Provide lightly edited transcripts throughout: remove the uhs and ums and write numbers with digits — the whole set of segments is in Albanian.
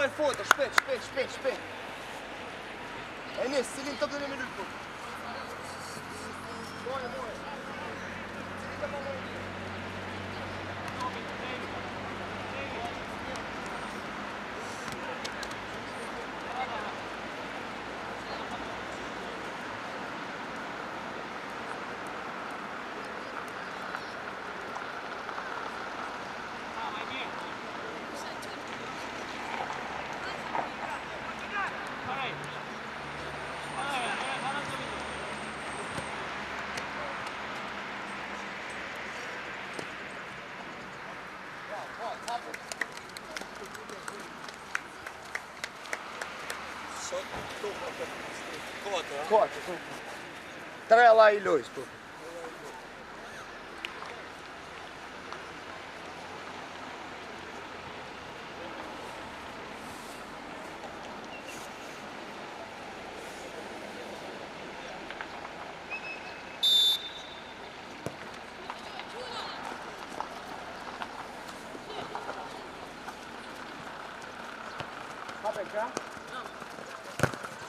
e foto, shpejt. Enes, cilin të bëni me lypë? More. Kota. Tre lá i lojës, po.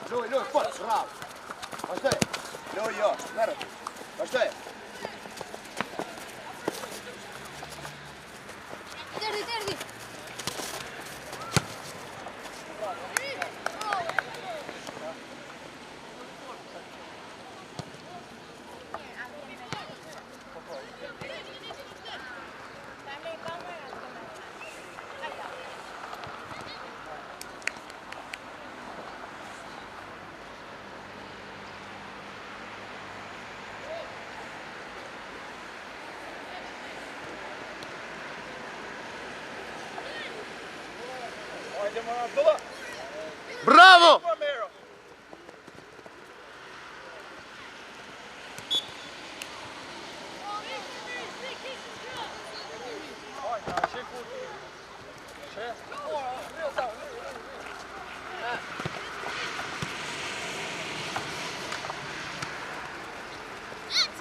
Loj, pot, bravo. Vazhdoj. Loj, jo, merët. Vazhdoj. Derdi. Bravo!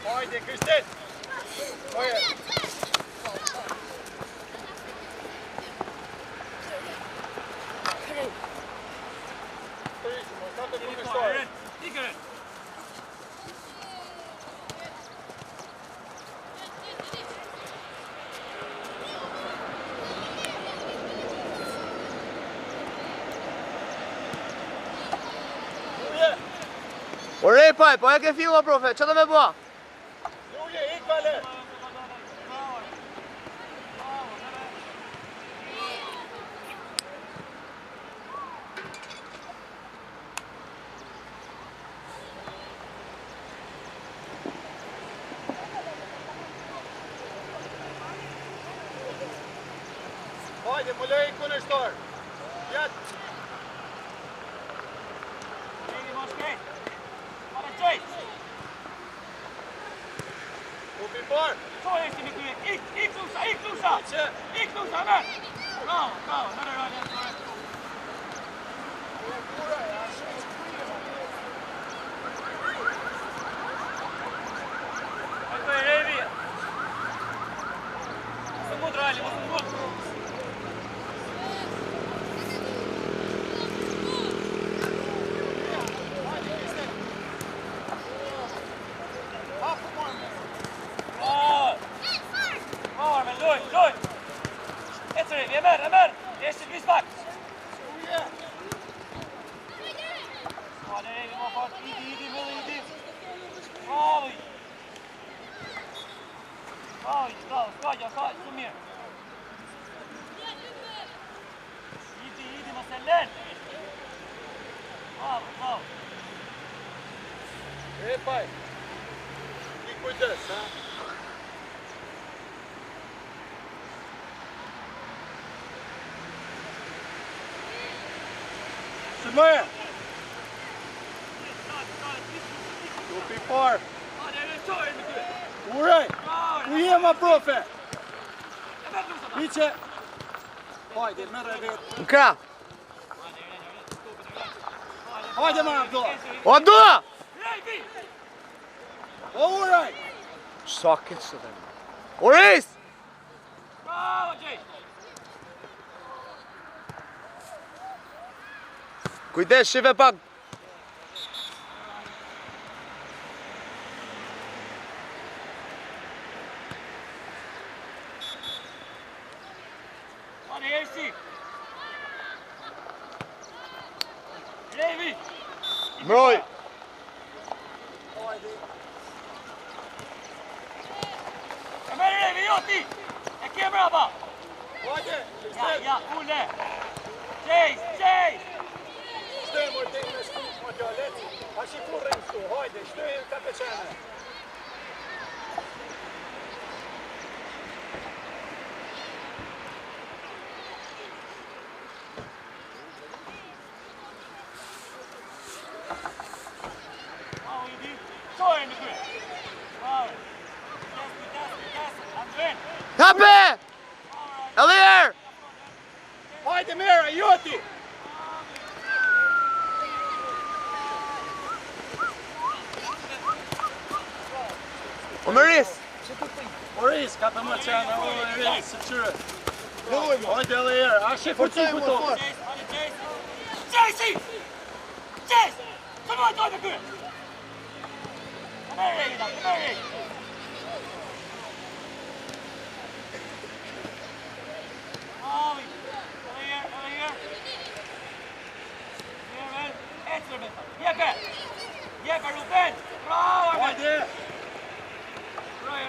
Haydi Kristin! Ore, paj, po e ke filla, profe, që të me bua? Luje, ik vale! Hajde, më lej kundërshtar. Jet. Jeni më shkejt. Pare qejt. Upi par. Co jeshti mi kujë? Ik lusa. Ik lusa, me. Bravo, nërë rrë. Hajde, Revi. Mos mund rali, mos mund. Loj! Ecë Revi, e merë! Eshtë të bismak! Hajde Revi, ma fart, idi! Bravo! Skajja, su mirë! Idi, ma se len! Bravo! E, paj! I kujdes, ha? Shëmëje! Upi par! Uraj! Ku jema, profe? Iqe! Hajde, merë e vetë. Në kra! Hajde, marë, Abdullah! O, Abdullah! O, uraj! Sa këtë së dhe më? Oris! Bravo, Gjej! Kujdes, shive pak. Hadi Ersi. Levi. Mroj. E merë Levi, jo ti. E ke mrapa. Hajde, Ja, ule. Chase. shtoj moj dek me shku, moj djallet. A shiku rrim shtu, hajde, shtoj ka peqene. Bravo Idi. Sorry në kry. Bravo. I'm in. Hape! Elier! Hajde Mera, joti! O Meris! Oris, ka të më qenë, o e vjetë, së qyre. Lujmë! Hajde Elier, a shifë të ku to. Chase! Të më dojnë në kry. Të merë Idi, të merë Idi. Bravo Idi. Elier. Jeppe, Ruben! Bravo! Hajde!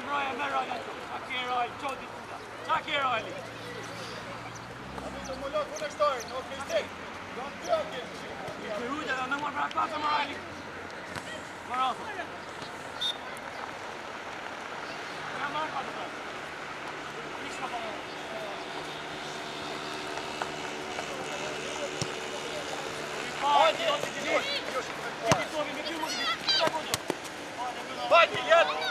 Roja, merra nga tu. Qa ke Roja, qoti tuta. Qa ke Roja li? A du të më lokë në shtojnë, o kritik. Do në të ake. I rujtë edhe me më pra klasa më Roja li. Marato. Nga marrë ka të të. Nishka pa më. Hajde, Hajde, jetë!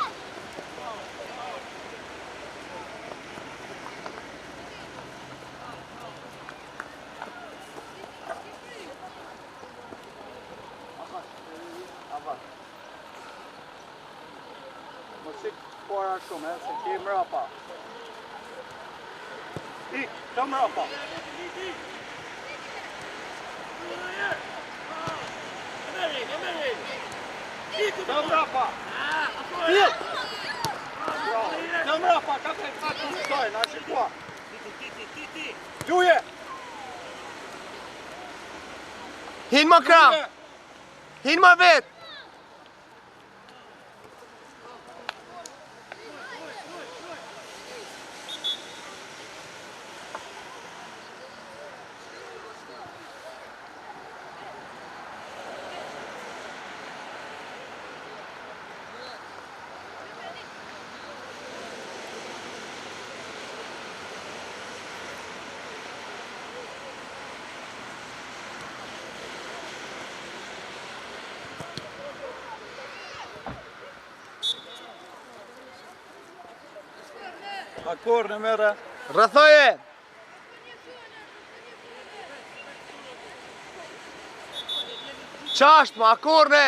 Më shikë pora shumë, se ke mrapa. Të mrapa. Të mrapa. Të mrapa, ka të të të stojnë, a shikua. Luje! Hin më kram! Hin më vet! Akor në mere. Rëthoje! Qasht më, akor në!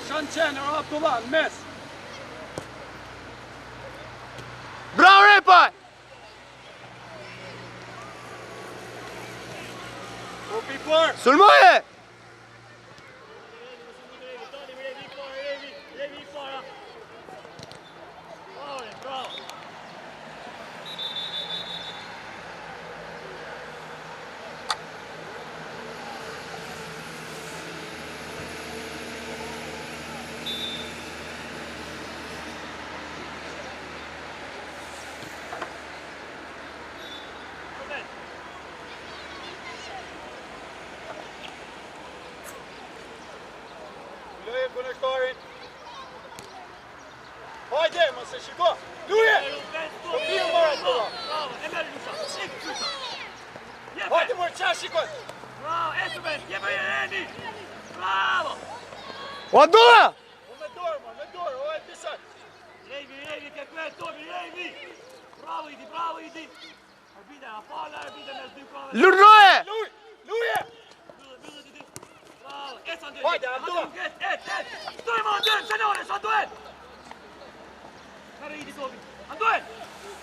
Shanë qenë, Abdullah, në mes. Bravo Repaj! U pipar. Sulmoje! Luje kundërshtarin. Hajde, mos e shiko. Luje! Të pijë marë të da. Bravo, e merë Lusa. Ik Lusa. Hajde mërë qa shikoj. Bravo, Esuben, jepe Jereni. Bravo. O Abdullah! O me dorë, o e disat. Levi, ke kërë topi, Levi. Bravo, Idi. Arbite, a fala, arbite me s'dy kove. Lurnoje! Luje! Bëllët, Idi. Hajde, Abdullah! Stoj më Anduen, Qanores, Anduen! Kare i di topi. Anduen!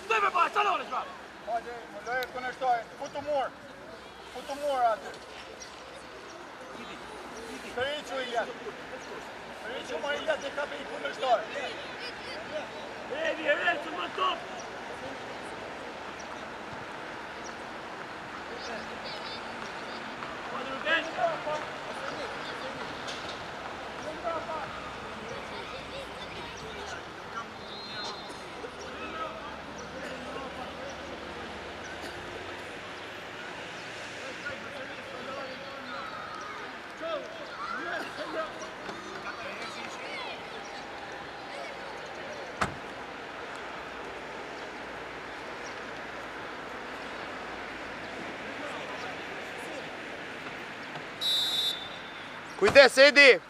Stoj me pa, Qanores, bra! Hajde, më lejë të kundërshtoj. Futu mor atë. Këriqu Iljat. Këriqu ma Iljat e ka për i kundërshtoj. Evi, që më top! Hajde, Ruben! Kujdes, Edi!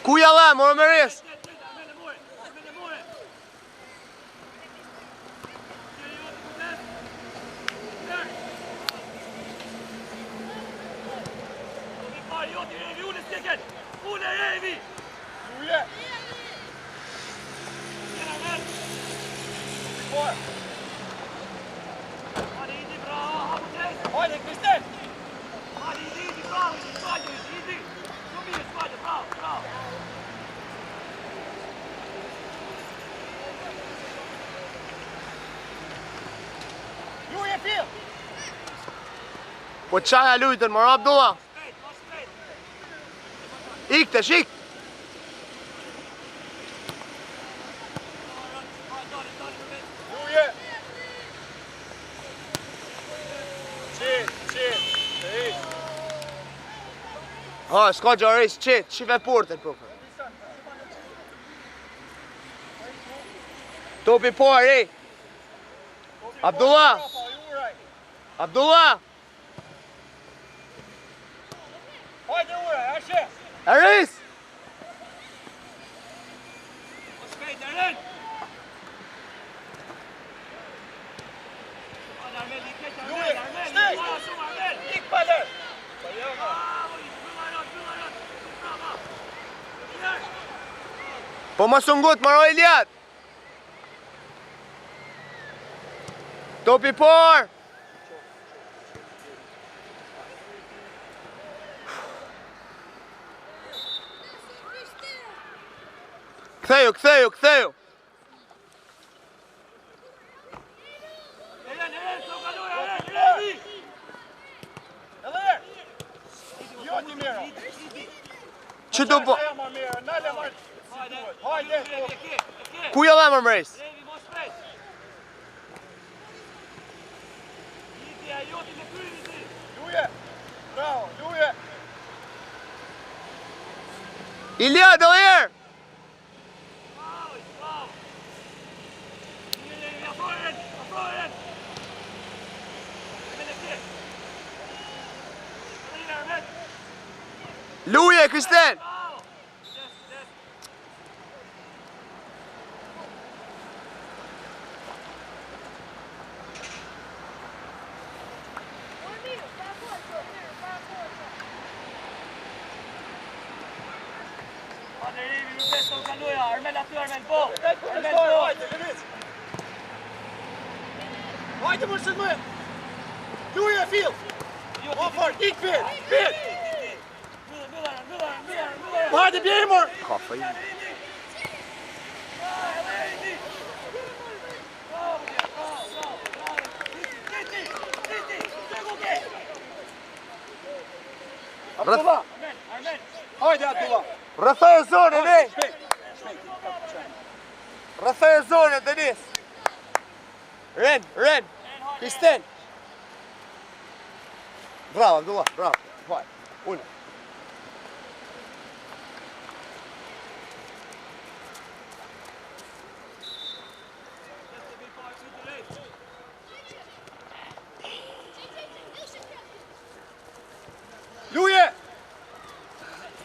Kuja la, moro me res! Hajde, Kristen! Luje fil! Po qaja lujtën, moro Abdullah! Iktesh, ik! Luje! Qit, të ish! Ha, s'ka gjaris, qit, shive portën, po. Topi po, rej! Abdullah! Abdullah! Hajde uraj, ashe! Aris! Ik paler! Po më sungut, maro Iljat! Topi por! Ktheju! Jo një mira! Që do po? Hajde! Kuja la më mres? Luje! Bravo, luje! Ilja, do herë! Luje, Kristen! Hajde më shëtë më! Luje fil! Ofar, ik fil! Fil! Hajde bjerë mor! Kafa i. Abdullah! Hajde Abdullah! Rëthoj e zonë, ne! Rëthoj e zonë, Denis! Ren. Kristen. Bravo, Abdullah, bravo. Vaj, unë. Luje!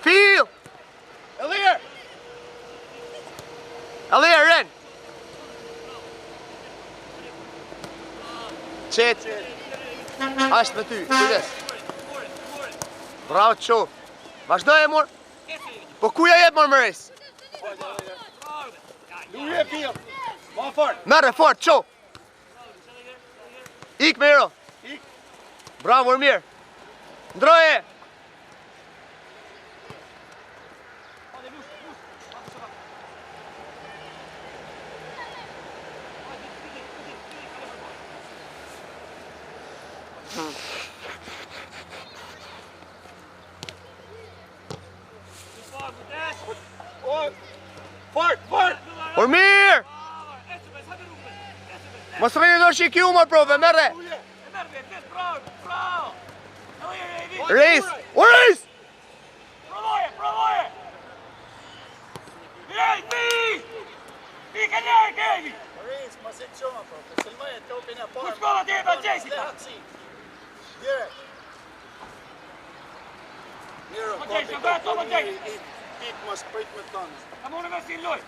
Feel! Elir! Ren! Qet! Ashtë me ty, kujdes. Bravo të qo. Vazhdoj e mor. Po kuja jep mor mëris? Luje, Phil! Ma fort! Merre fort, qo. Ik me hero. Ik. Bravo, Ormir. Ndroje. Fort! Ormir! Mos rrini do shiki u mor prove, merre. Reis! Reis! Provoje! Ti ka njërë kemi! Maris, ma si qoma, po, të sëllmaje të opin e parë. Ku shkova ti e ta Jessica? Direkt. Miro, Ma Jessica, beto, ma Jessica. Pit mos prit me tonë. Ka më në me si loj.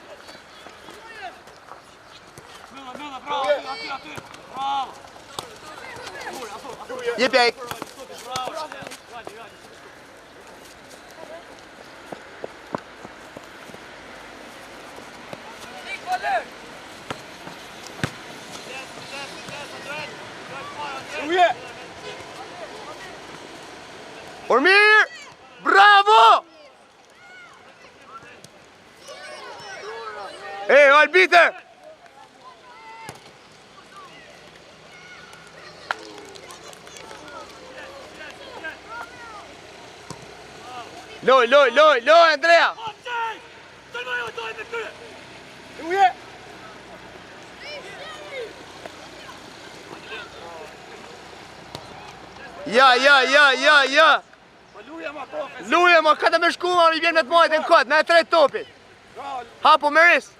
Mëllë, bravo, aty. Bravo. Jepja ik. Luje! Ormir! Bravo! Hey, arbiter! Loj, Andrea! Luje! Ja! Po luje ma profe! Luje, ma ka të me shku, ma mi vjen me të majtë në këtë, na e tret topit. Hapo, Meris.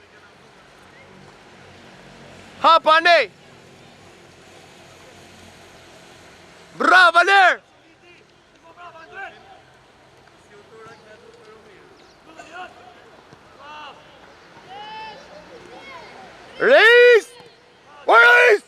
Hapo, anej. Bravo, Valer. Reis! O, Reis!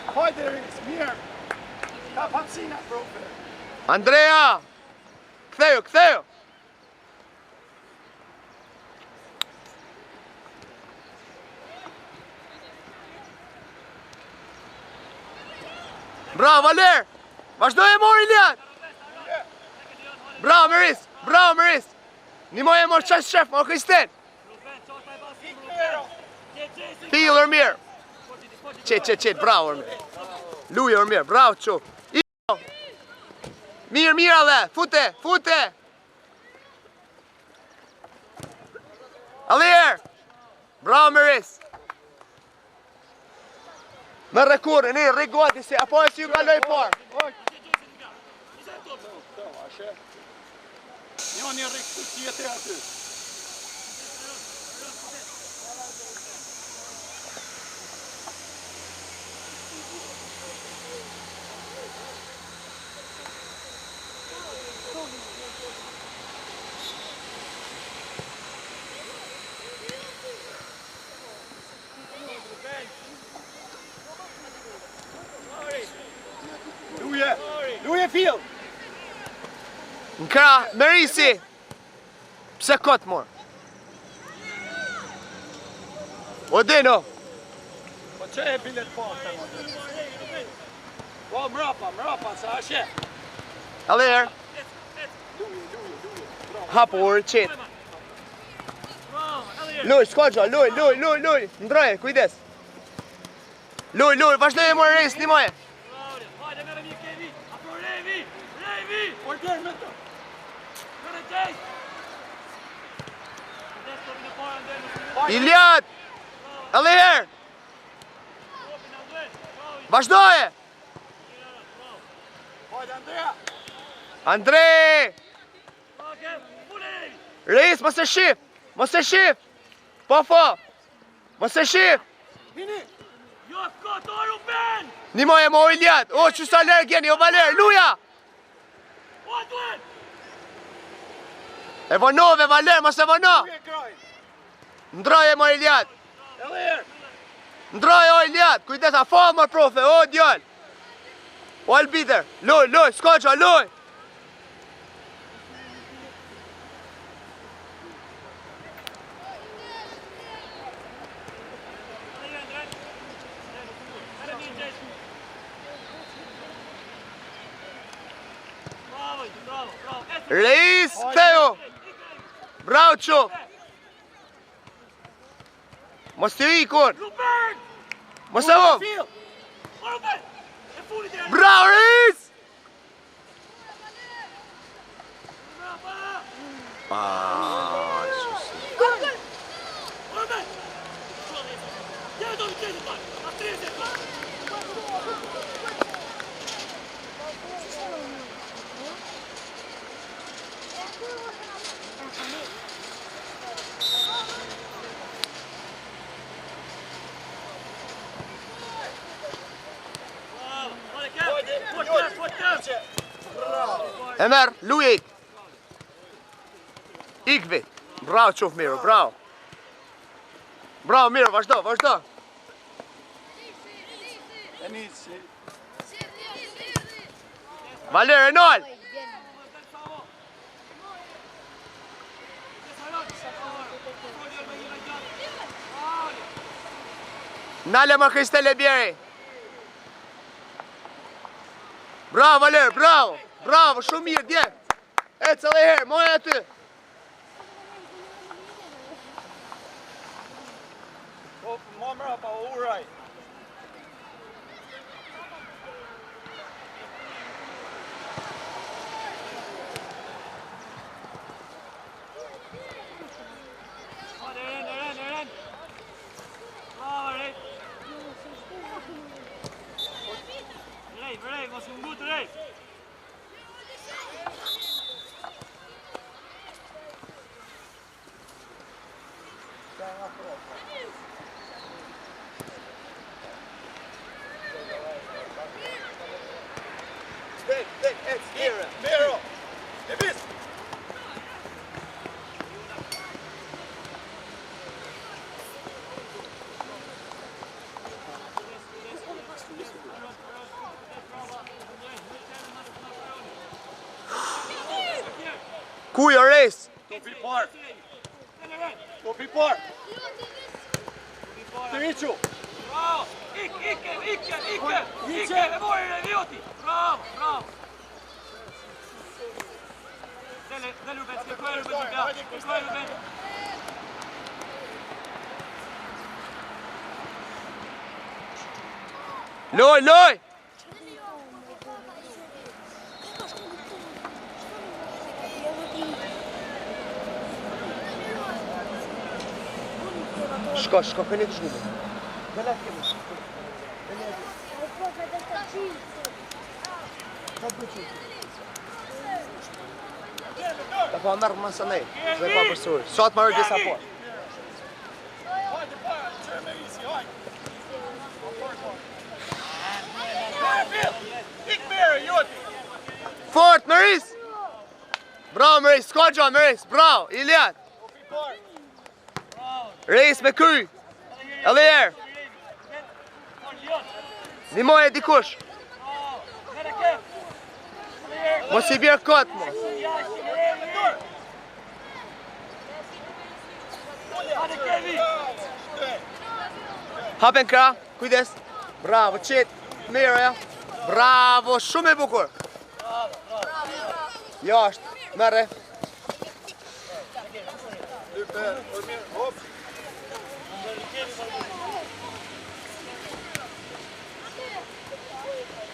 Hajde, Reis, mirë! Ka hapsina, profe! Andrea! Ktheju! Bravo, Valer! Vazhdoj e mor, Ilian! Bravo, Meris! Nimoj e mor qas shef, mor Kristen! Fil, Ormir! Qet, bravo, Ormir! Luje, Ormir, bravo, qo! Mirë, ale, fute! Alier! Bravo, Meris! Me rekurë, ne, rigoti se, apo e si ju kaloj parë. Njoni rikë tjetë e aty. Luje Phil! Në krah, Merisi! Pse kotë mor? Odino! Po që e bilet partë, më? Po mrapa, sa ashe. Alier! Hapo, orë, qetë. Luj, s'koqo, luj! Ndroje, kujdes. Luj, vazhdoj e mor Reis, një moje. Hajde, merë Dej me të. Kërë dej. Dej të vinë para ndër. Iliad! Edhe herë! Vazhdoje! Hajde Andrea. Andre! Okej, pulej. Reis, mos e shif! Mos e shif! Po, po! Mos e shif! Hini. Jo kot oru ben. Nimoje mo Iliad! O, që sa lërë gjeni, o Valer, luja! O duhet. E vonove, Valer, mos e vono! Ku e kraj? Ndroje mo Iliad! Edhe herë. Ndroje o Iliad! Kujdes, a fa mor profe, o djall! O Albiter, loj, loj, skoqa, loj! Reis, Theo! Bravo, Qo! Mos të ikur! Mos e vëm! Bravo, Reis! E merë, luje ik. Ik vit. Bravo, qof Miro, bravo. Bravo, Miro, vazhdo, vazhdo. E nisi. Valer, e nol. Nale më Kristele Bjeri. Bravo, Valer, bravo. Bravo, shumë mirë, dje. Ecë edhe herë, moja aty. Po, ma mrapa, o uraj. Dek, ecë, mirë. Miro. E vis. Ku jo Reis? Topi par. Topi par. Të iqu. Bravo! Ikke! E mori në vjoti! Bravo! Dhe Ruben, skërkoj Ruben, skërkoj Ruben! Loj, loj! Shko, këni të shkume. Ta po mërë mësë nej, dhe pa përsuri. Sot më rëgjë sa po. Hajde para, që me isi, hajde. Ik Miro, joti. Fort, Mëris! Bravo, Mëris, s'ka gjo, Mëris, bravo, Iliad. Topi par. Reis me kry. Edhe herë. Nimoje dikush. Mos i bjerë kot, mo. Hapen kra, kujdes. Bravo, qit, mirë, ja. Bravo, shumë e bukur. Jashtë, merre. Lyper, përmirë, hop.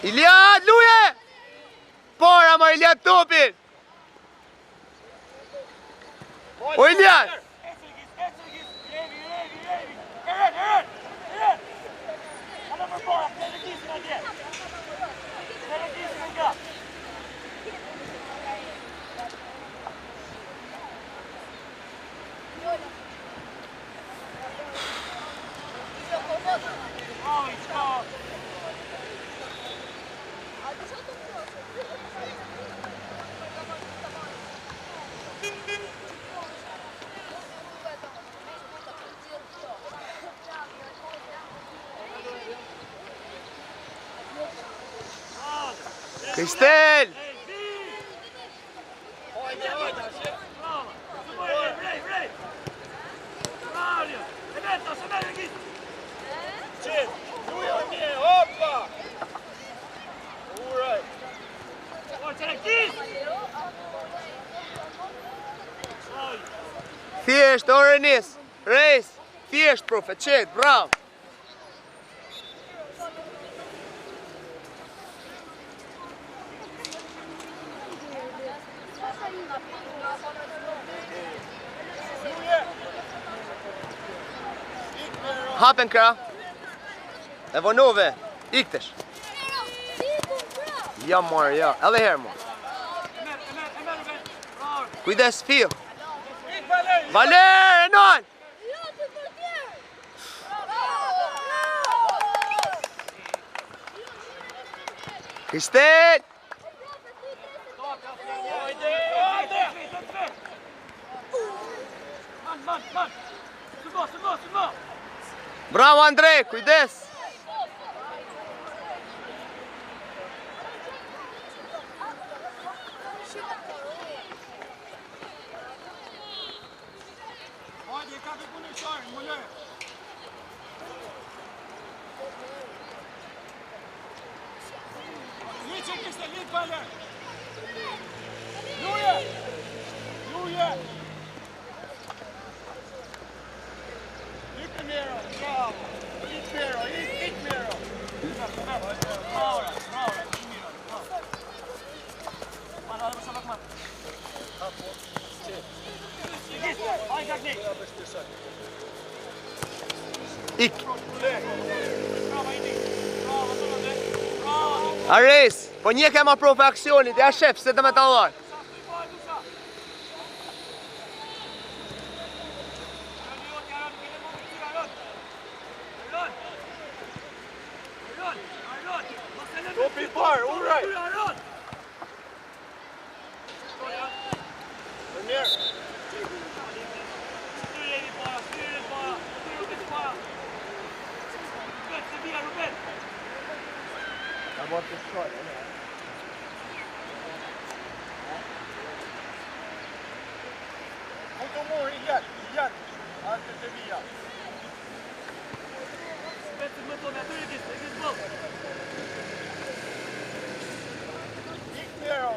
Iliad, luje! Pora, ma Iliad topin! O Iliad! Kristel! Thjesht, Orenis! Rejs! Thjesht, profe, qet, bravo! Hapen kra! E vonove! Iktesh! Ja marë, ja! Edhe herë mo! Kujdes, fio! Valer, e non! Kristel! Bravo Andrej, kujdes! Hajde, ka të punë qarë, më lërë. Liqë kështë, liqë për lërë. Luje! Luje! Liqë Miro, bravo! Liqë Miro, liqë Miro! Bravo, bravo, liqë Miro. Man, hajde më shumë akmat. Ik! Ares, po një kema profe aksionit, ja shef, se të me të allar. Topi parë, uraj! Mirë! Muito bom, Iliad, antes de via. Miro.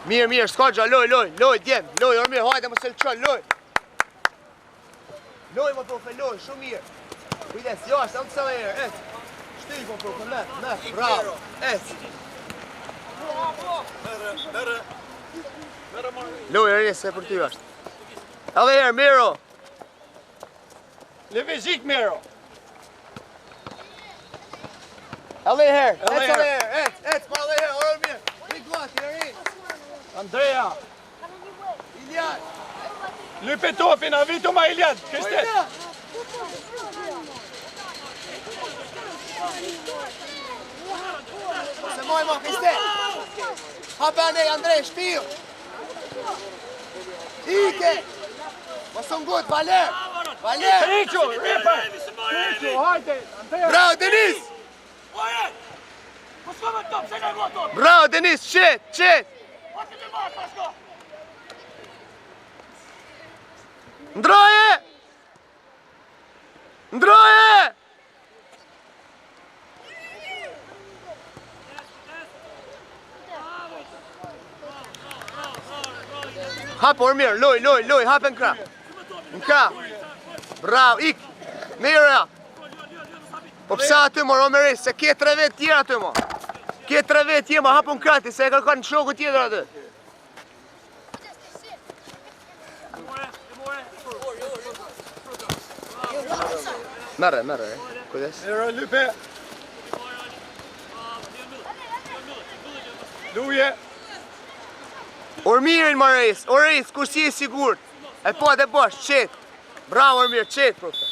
Mirë, mirë, s'ka gja, loj, djem, loj, orë mirë, hajde më se lëqon, loj. Loj, më profe, loj, shumë mirë. Kujdes, jashtë, amë të se me herë, ec. Shtyj, më profe, me, bravo, ec. Loj, rrës, se për ty është. Edhe herë, Miro. Lëvizit, Miro. Edhe herë, ec, pa edhe herë, orë mirë. Rikë vati, rrës. Andrea, Iliad. lype topin, a vitu ma Iliad, kështë. Se moj mo, Kriste. Hape anej, Andrej, shpiju. Ike. Mos unë gut, Valer. Valer. Riqo, ripe. Riqo, hajde. Bravo, Denis. Ojë! Po s'ka me top, se ne top! Bravo, Denis, qet, qet. Po ti të marrë, pasko! Ndroje. Ndroje. Hapë, Ormir, loj, hapë në krah. Në krah. Bravo, ik. Mira. Po pësa aty, mor, Omeris, se kje 3 vetë tjera aty, mo. Kje 3 vetë tjera, hapë në krati, se e kërkan në shoku tjetër aty. Merre, kujdes. Mira, lype. Luje. Ormirin, Oris, kur si e sigurt. E po, dhe bosh, qet. Bravo, Ormir, qet, prof.